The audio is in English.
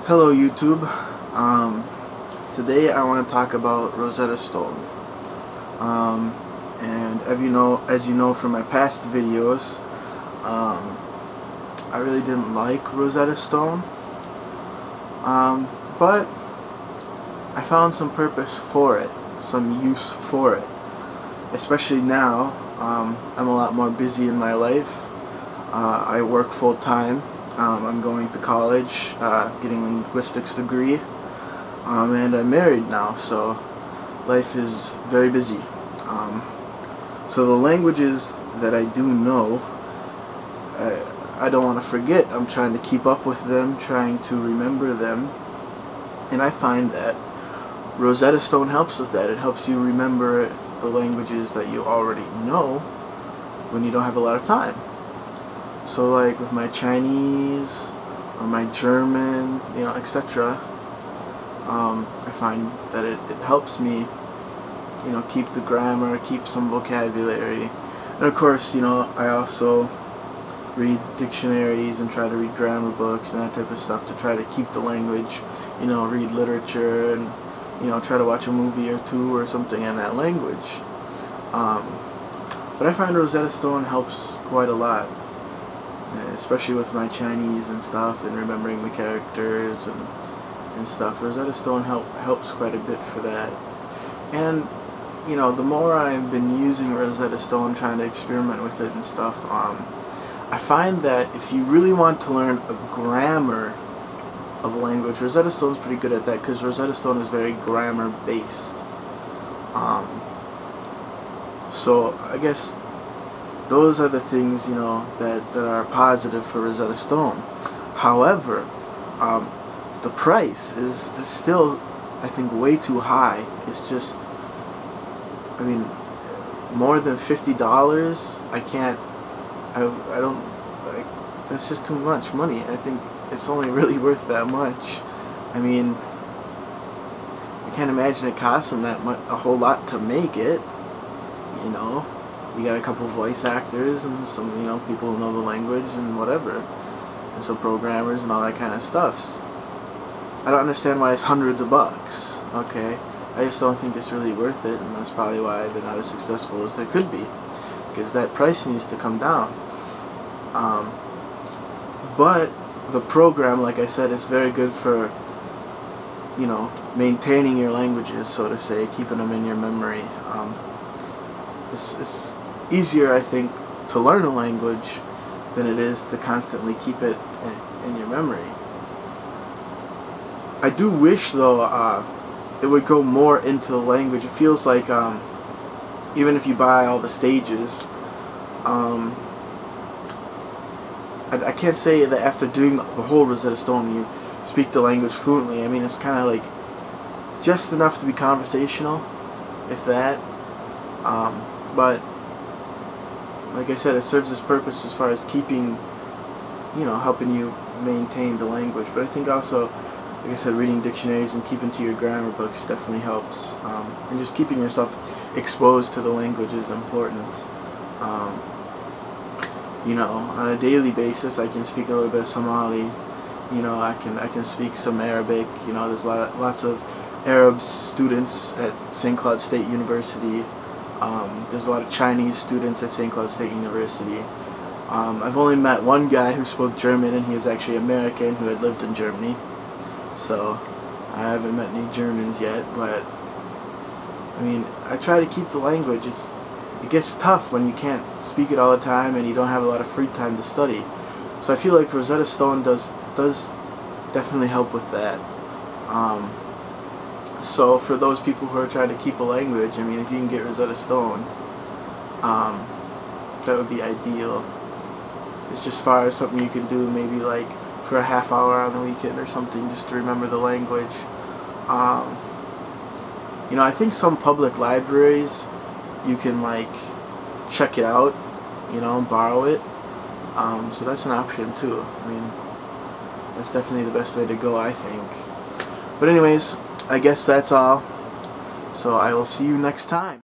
Hello YouTube. Today I want to talk about Rosetta Stone. And as you know from my past videos, I really didn't like Rosetta Stone. But I found some purpose for it, some use for it. Especially now, I'm a lot more busy in my life. I work full time. I'm going to college, getting a linguistics degree, and I'm married now, so life is very busy. So the languages that I do know, I don't want to forget. I'm trying to keep up with them, trying to remember them, and I find that Rosetta Stone helps with that. It helps you remember the languages that you already know when you don't have a lot of time. So like with my Chinese or my German, etc., I find that it helps me, keep the grammar, keep some vocabulary. And of course, I also read dictionaries and try to read grammar books and that type of stuff to try to keep the language, read literature and, try to watch a movie or two or something in that language. But I find Rosetta Stone helps quite a lot, especially with my Chinese and stuff and remembering the characters and stuff. Rosetta Stone helps quite a bit for that. And the more I've been using Rosetta Stone, trying to experiment with it and stuff, I find that if you really want to learn a grammar of a language, Rosetta Stone's pretty good at that, because Rosetta Stone is very grammar based. So I guess those are the things, that are positive for Rosetta Stone. However, the price is still, I think, way too high. It's just, more than $50, I don't, like, that's just too much money. I think it's only really worth that much. I can't imagine it costs them a whole lot to make it. You got a couple voice actors and some, people who know the language and whatever, and some programmers and all that kind of stuff. I don't understand why it's hundreds of bucks. Okay, I just don't think it's really worth it, and that's probably why they're not as successful as they could be, because that price needs to come down. But the program, like I said, is very good for, maintaining your languages, so to say, keeping them in your memory. It's easier, I think, to learn a language than it is to constantly keep it in your memory. I do wish, though, it would go more into the language. It feels like, even if you buy all the stages, I can't say that after doing the whole Rosetta Stone you speak the language fluently. It's kind of like just enough to be conversational, if that. But like I said, it serves its purpose as far as keeping, helping you maintain the language. But I think also, like I said, reading dictionaries and keeping to your grammar books definitely helps. And just keeping yourself exposed to the language is important. On a daily basis, I can speak a little bit of Somali. I can speak some Arabic. There's lots of Arab students at St. Cloud State University. There's a lot of Chinese students at St. Cloud State University. I've only met one guy who spoke German, and he was actually American who had lived in Germany. So I haven't met any Germans yet, but I try to keep the language. It gets tough when you can't speak it all the time and you don't have a lot of free time to study. So I feel like Rosetta Stone does definitely help with that. So for those people who are trying to keep a language, if you can get Rosetta Stone, that would be ideal. It's just far as something you can do maybe like for a half hour on the weekend or something, just to remember the language. I think some public libraries, you can check it out, borrow it. So that's an option too. That's definitely the best way to go, I think. But anyways, I guess that's all. So I will see you next time.